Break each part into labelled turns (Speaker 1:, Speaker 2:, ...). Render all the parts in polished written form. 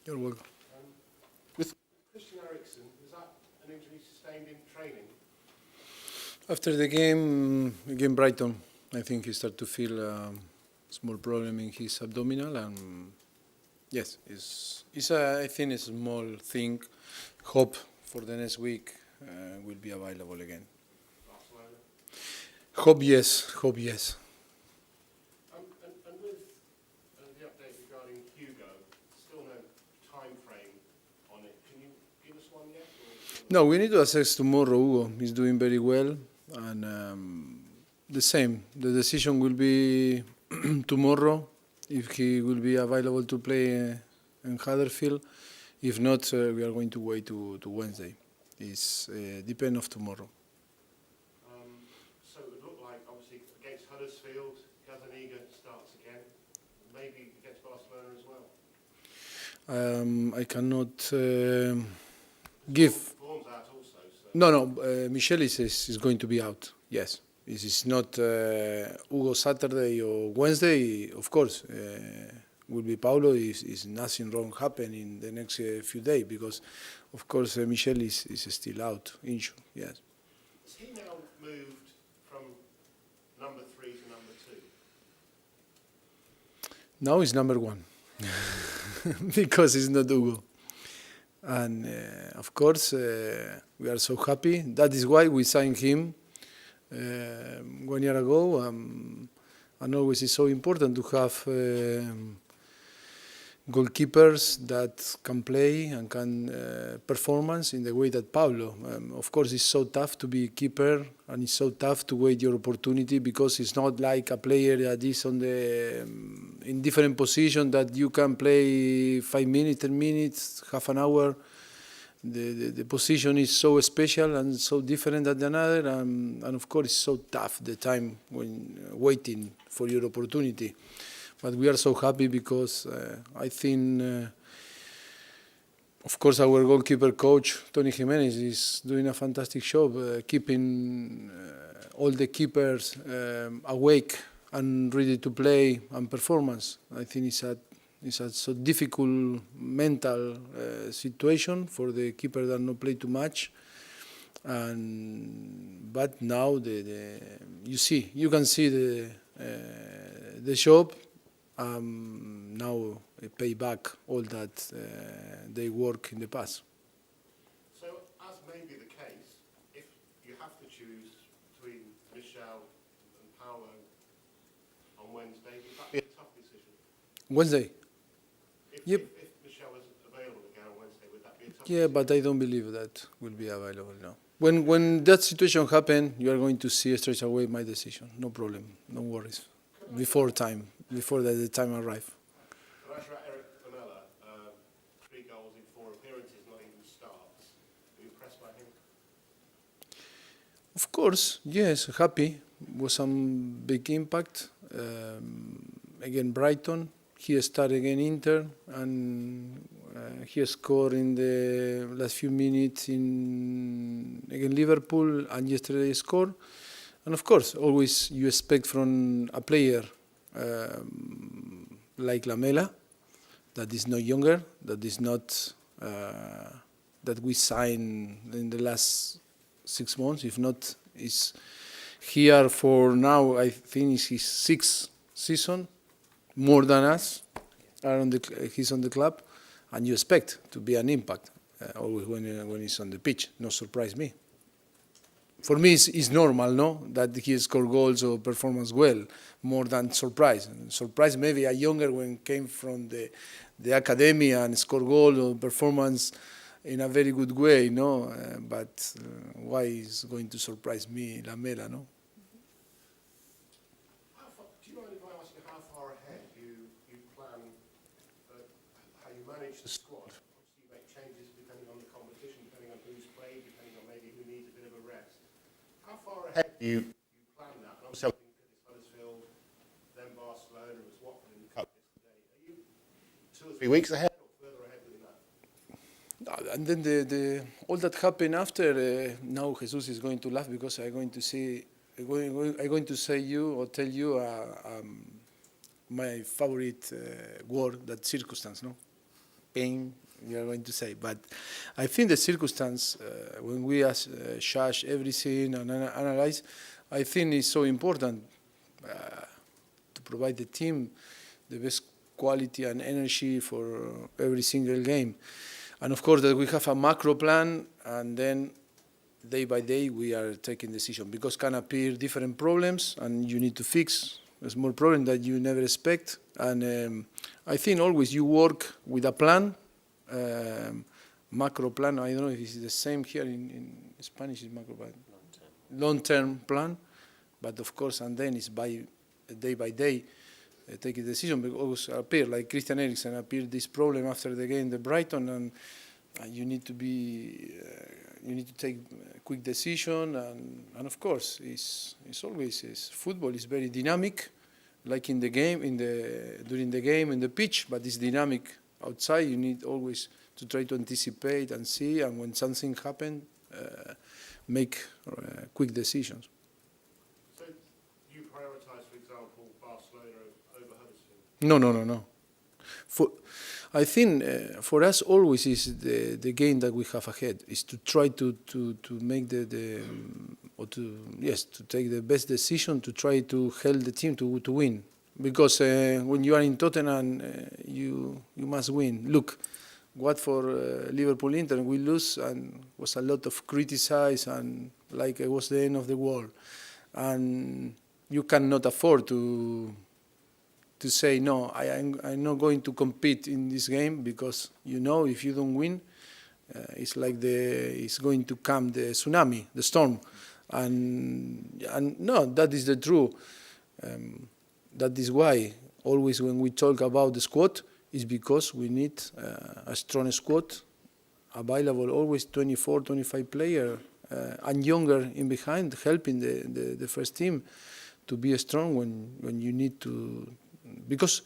Speaker 1: You're welcome.
Speaker 2: With Christian Eriksen, was that an injury sustained in training?
Speaker 1: After the game against Brighton, I think he started to feel a small problem in his abdominal, and yes, I think it's a small thing. Hope for the next week will be available again.
Speaker 2: Barcelona?
Speaker 1: Hope yes.
Speaker 2: And with the update regarding Hugo, still no time frame on it. Can you give us one yet?
Speaker 1: No, we need to assess tomorrow. Hugo is doing very well, and the same. The decision will be tomorrow if he will be available to play in Huddersfield. If not, we are going to wait to Wednesday. It's depend of tomorrow.
Speaker 2: So it would look like, obviously, against Huddersfield, Gazaniga starts again. Maybe against Barcelona as well.
Speaker 1: I cannot give.
Speaker 2: Form's out also. So.
Speaker 1: No. Michel is going to be out. Yes. This is not Hugo Saturday or Wednesday. Of course, will be Paulo. Is nothing wrong happen in the next few days, because, of course, Michel is still out, injured. Yes.
Speaker 2: Has he now moved from number 3 to number 2?
Speaker 1: Now he's number 1 because it's not Hugo. And of course, we are so happy. That is why we signed him 1 year ago. And always it's so important to have goalkeepers that can play and can performance in the way that Pablo. Of course, it's so tough to be a keeper, and it's so tough to wait your opportunity, because it's not like a player that is on the in different position that you can play 5 minutes, 10 minutes, half an hour. The position is so special and so different than another, and of course it's so tough the time when waiting for your opportunity. But we are so happy because I think, of course, our goalkeeper coach, Tony Jimenez, is doing a fantastic job keeping all the keepers awake and ready to play and performance. I think it's a so difficult mental situation for the keeper that not play too much. But now you can see the job. Now pay back all that they work in the past.
Speaker 2: So, as may be the case, if you have to choose between Michel and Paulo on Wednesday, would that be a tough decision?
Speaker 1: Wednesday?
Speaker 2: If Michel was available again on Wednesday, would that be a tough decision?
Speaker 1: Yeah, but I don't believe that will be available now. When that situation happen, you are going to see straight away my decision. No problem, no worries. Before the time arrive.
Speaker 2: Eric Lamela, 3 goals in 4 appearances, not even starts. Are you impressed by him?
Speaker 1: Of course, yes, happy. Was some big impact. Again, Brighton. He started again Inter, and he scored in the last few minutes again Liverpool, and yesterday scored. And of course, always you expect from a player like Lamela, that is not younger, that is not that we signed in the last 6 months. If not, is here for now. I think it's his 6th season, more than us. He's on the club, and you expect to be an impact always when he's on the pitch. No surprise me. For me, it's normal, no, that he score goals or performance well, more than surprise. Surprise maybe a younger one came from the academy and score goal or performance in a very good way, no. But why is going to surprise me, Lamela, no?
Speaker 2: Do you mind if I ask you how far ahead you plan how you manage the squad? Obviously, you make changes depending on the competition, depending on who's played, depending on maybe who needs a bit of a rest. How far ahead do you plan that? And obviously, I think it's Huddersfield, then Barcelona, as Watford in the cup yesterday. Are you 2 or 3 weeks ahead, or further ahead than that?
Speaker 1: And then all that happened after. Now Jesus is going to laugh because I'm going to say you or tell you my favorite word, that circumstance, no? pain, you are going to say. But I think the circumstance, when we judge everything and analyze, I think it's so important to provide the team the best quality and energy for every single game. And of course that we have a macro plan, and then day by day we are taking decisions, because can appear different problems and you need to fix a small problem that you never expect. And I think always you work with a plan, macro plan. I don't know if it's the same here in Spanish, is macro plan. Long-term plan, but of course, and then it's by day take a decision, because appear like Christian Eriksen appeared this problem after the game the Brighton, and you need to be you need to take a quick decision, and of course it's always football is very dynamic, like in the game during the game in the pitch, but it's dynamic outside. You need always to try to anticipate and see, and when something happens, make quick decisions.
Speaker 2: So you prioritise, for example, Barcelona over Huddersfield?
Speaker 1: No. I think for us always is the game that we have ahead is to try to make to take the best decision, to try to help the team to win, because when you are in Tottenham you must win. Look, what for Liverpool Inter, we lose and was a lot of criticized, and like it was the end of the world, and you cannot afford to say no, I'm not going to compete in this game, because you know if you don't win, it's like it's going to come the tsunami, the storm, and no, that is the truth. That is why always when we talk about the squad, is because we need a strong squad available, always 24, 25 players, and younger in behind, helping the first team to be strong when you need to. Because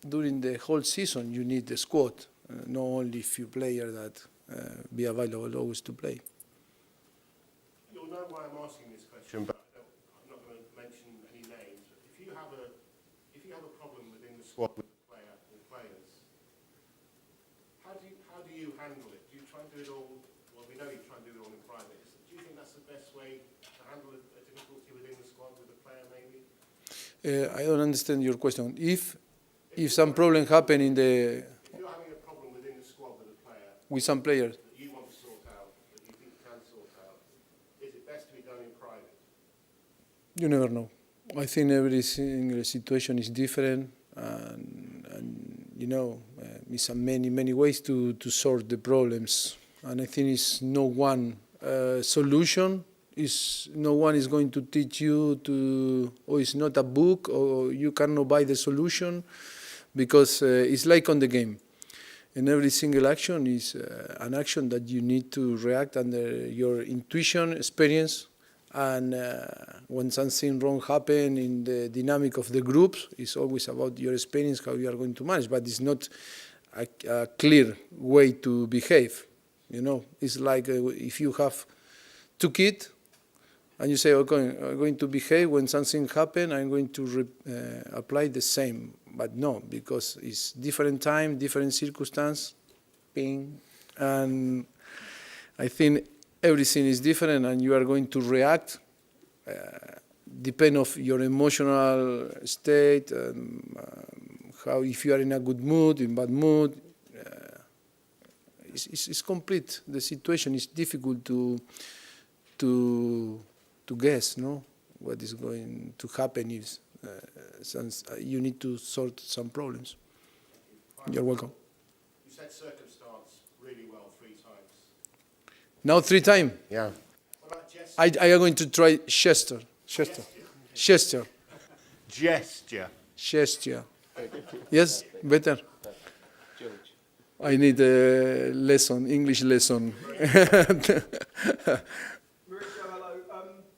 Speaker 1: during the whole season you need the squad, not only few players that be available always to play.
Speaker 2: You'll know why I'm asking this question, but I'm not going to mention any names. But if you have a problem within the squad with the players, how do you handle it? Do you try and do it all? Well, we know you try and do it all in private. Do you think that's the best way to handle a difficulty within the squad with a player, maybe?
Speaker 1: I don't understand your question. If some problem happen in the.
Speaker 2: If you're having a problem within the squad with a player.
Speaker 1: With some players.
Speaker 2: That you want to sort out, that you think you can sort out, is it best to be done in private?
Speaker 1: You never know. I think every single situation is different, and you know, it's many ways to sort the problems, and I think it's no one solution. No one is going to teach you or it's not a book, or you cannot buy the solution, because it's like on the game. And every single action is an action that you need to react under your intuition, experience, and when something wrong happens in the dynamic of the groups, it's always about your experience, how you are going to manage, but it's not a clear way to behave. You know, it's like if you have two kids, and you say, okay, I'm going to behave when something happens, I'm going to apply the same. But no, because it's different time, different circumstance, and I think everything is different, and you are going to react, depend of your emotional state, how, if you are in a good mood, in bad mood. It's complete. The situation is difficult to guess, no, what is going to happen if you need to sort some problems. You're welcome.
Speaker 2: You said circumstance really well 3 times.
Speaker 1: Now 3 times?
Speaker 2: Yeah. What about gesture?
Speaker 1: I am going to try gesture. Gesture. Yes, better. I need a lesson, English lesson.
Speaker 3: Mauricio, hello.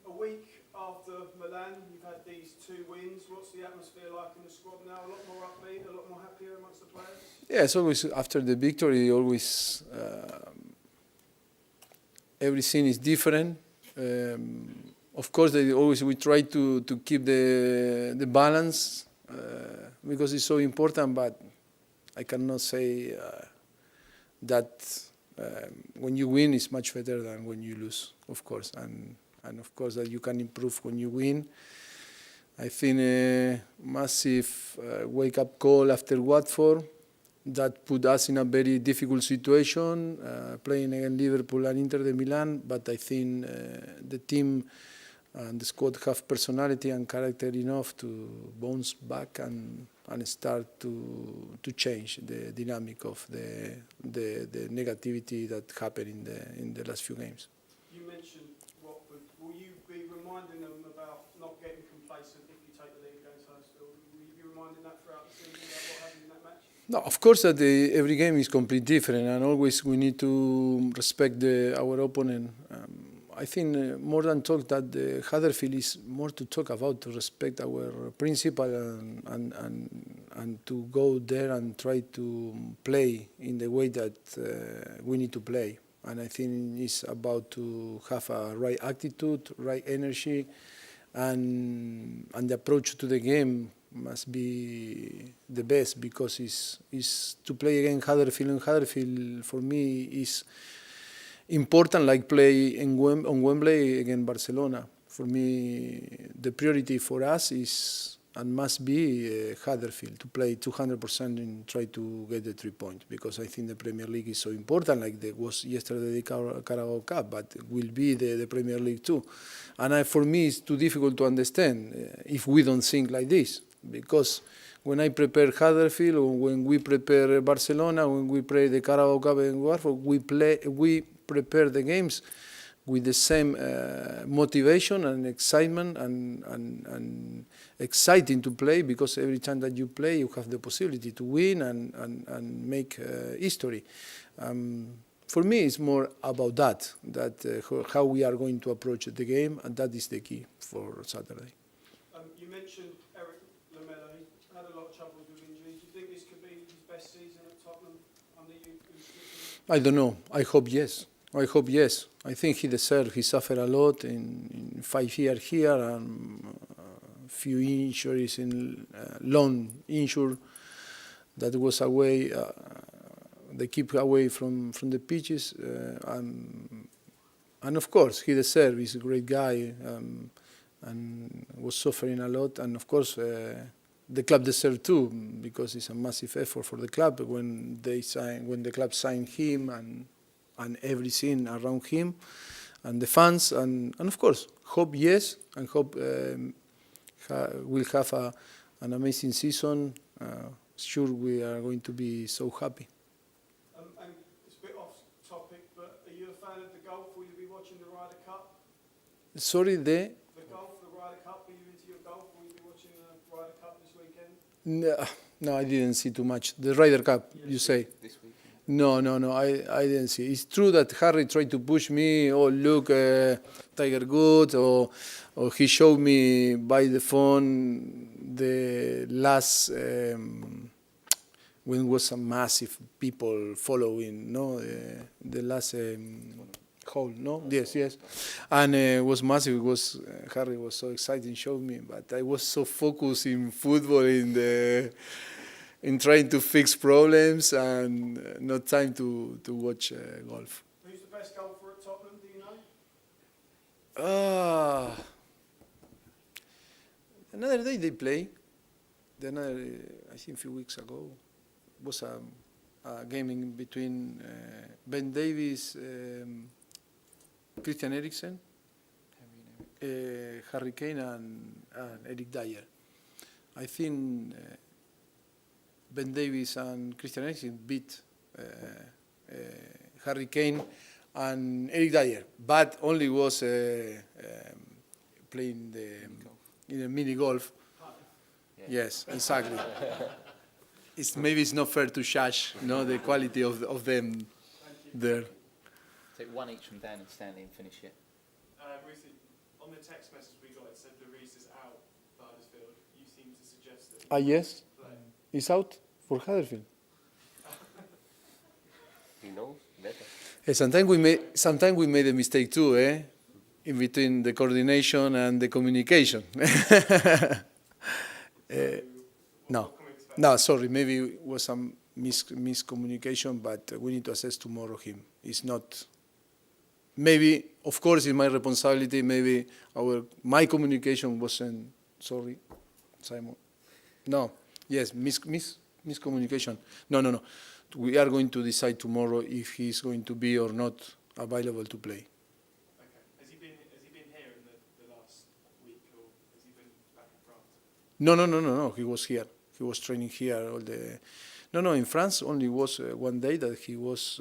Speaker 3: A week after Milan, you've had these 2 wins. What's the atmosphere like in the squad now? A lot more upbeat, a lot more happier amongst the players?
Speaker 1: Yes, always after the victory, always everything is different. Of course, we try to keep the balance because it's so important. But I cannot say that when you win is much better than when you lose, of course, and of course that you can improve when you win. I think a massive wake-up call after Watford that put us in a very difficult situation, playing against Liverpool and Inter de Milan, but I think the team and the squad have personality and character enough to bounce back and start to change the dynamic of the negativity that happened in the last few games.
Speaker 3: You mentioned Watford. Will you be reminding them about not getting complacent if you take the lead against Huddersfield? Will you be reminding that throughout the season about what happened in that match?
Speaker 1: No, of course that every game is completely different, and always we need to respect our opponent. I think more than talk that the Huddersfield is more to talk about, to respect our principle and to go there and try to play in the way that we need to play. And I think it's about to have a right attitude, right energy, and the approach to the game must be the best, because it's to play against Huddersfield, and Huddersfield for me is important like play on Wembley against Barcelona. For me, the priority for us is and must be Huddersfield, to play 200% and try to get the 3 points, because I think the Premier League is so important, like there was yesterday the Carabao Cup, but will be the Premier League too. And for me, it's too difficult to understand if we don't think like this, because when I prepare Huddersfield, or when we prepare Barcelona, when we play the Carabao Cup in Watford, we prepare the games with the same motivation and excitement and exciting to play, because every time that you play, you have the possibility to win and make history. For me, it's more about that how we are going to approach the game, and that is the key for Saturday.
Speaker 3: You mentioned Eric Lamela. He had a lot of troubles with injuries. Do you think this could be his best season at Tottenham under you?
Speaker 1: I don't know. I hope yes. I think he deserves. He suffered a lot in 5 years here, and a few injuries, in long injury that was away. They keep away from the pitches, and of course he deserves. He's a great guy, and was suffering a lot. And of course the club deserves too, because it's a massive effort for the club when the club signed him and everything around him, and the fans, and of course, hope yes, and hope we'll have an amazing season. Sure, we are going to be so happy.
Speaker 3: And it's a bit off topic, but are you a fan of the golf? Will you be watching the Ryder Cup?
Speaker 1: Sorry,
Speaker 3: the golf, the Ryder Cup. Are you into your golf? Will you be watching the Ryder Cup this weekend?
Speaker 1: No, I didn't see too much. The Ryder Cup, you say?
Speaker 4: This weekend.
Speaker 1: No, I didn't see. It's true that Harry tried to push me, oh, look, Tiger Woods, or he showed me by the phone the last, when was some massive people following, no, the last hole, no? Yes. And it was massive. Harry was so excited, showed me, but I was so focused in football, in trying to fix problems, and not time to watch golf.
Speaker 3: Who's the best golfer at Tottenham, do you know?
Speaker 1: Another day they play. I think a few weeks ago, was a game in between Ben Davies, Christian Eriksen, Harry Kane, and Eric Dyer. I think Ben Davies and Christian Eriksen beat Harry Kane and Eric Dyer, but only was playing in a mini golf. Yeah. Yes, exactly. Maybe it's not fair to judge, the quality of them there.
Speaker 4: Take one each from Dan and Stanley and finish it.
Speaker 5: Mauricio, on the text message we got, it said the Reece is out for Huddersfield. You seem to suggest that.
Speaker 1: Yes, it's out for Huddersfield.
Speaker 4: He knows better.
Speaker 1: Sometimes we made a mistake too, in between the coordination and the communication. No, sorry, maybe it was some miscommunication, but we need to assess tomorrow him. It's not. Maybe, of course, it's my responsibility. Maybe my communication wasn't. Sorry, Simon. No. Yes, miscommunication. No. We are going to decide tomorrow if he's going to be or not available to play.
Speaker 5: Okay. Has he been here in the last week, or has he been back in France?
Speaker 1: No. He was here. He was training here all the. No. In France, only was one day that he was.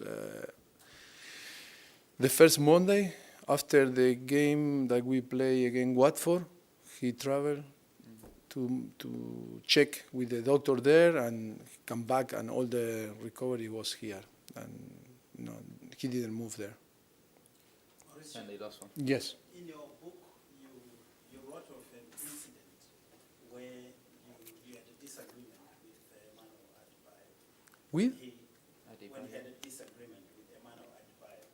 Speaker 1: The first Monday after the game that we play against Watford, he traveled to check with the doctor there and come back, and all the recovery was here. And no, he didn't move there.
Speaker 4: And the last one.
Speaker 1: Yes.
Speaker 6: In your book, you wrote of an incident where you had a disagreement with Emmanuel Adebayo.
Speaker 1: With?
Speaker 6: When he had a disagreement with Emmanuel Adebayo,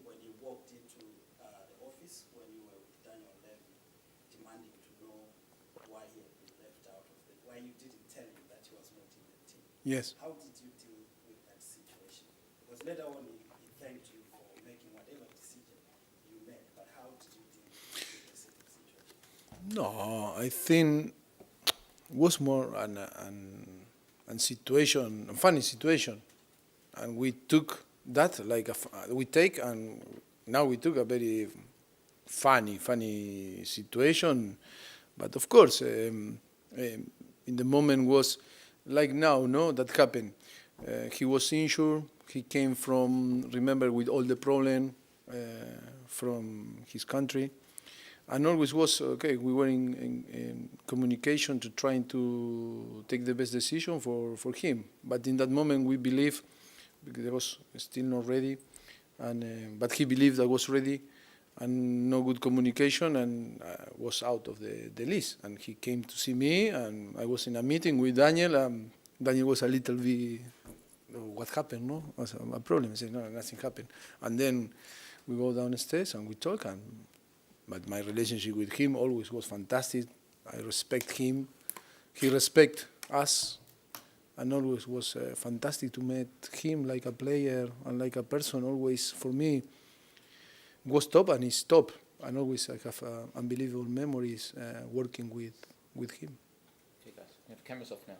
Speaker 6: when you walked into the office, when you were with Daniel Levy, demanding to know why he had been left out of it, why you didn't tell him that he was not in the team.
Speaker 1: Yes.
Speaker 6: How did you deal with that situation? Because later on he thanked you for making whatever decision you made, but how did you deal with the situation?
Speaker 1: No, I think it was more an situation, a funny situation, and we took that like now we took a very funny situation, but of course, in the moment was like now, no, that happened. He was injured. He came from, remember, with all the problem from his country. And always was, okay, we were in communication to trying to take the best decision for him. But in that moment, we believe, because I was still not ready, but he believed I was ready, and no good communication, and was out of the list. And he came to see me, and I was in a meeting with Daniel. Daniel was a little bit, what happened, no? Was a problem. I said, no, nothing happened. And then we go downstairs and we talk, but my relationship with him always was fantastic. I respect him. He respects us. And always was fantastic to meet him like a player and like a person. Always, for me, was top and is top. And always I have unbelievable memories working with him.
Speaker 4: Okay, guys. You have cameras off now.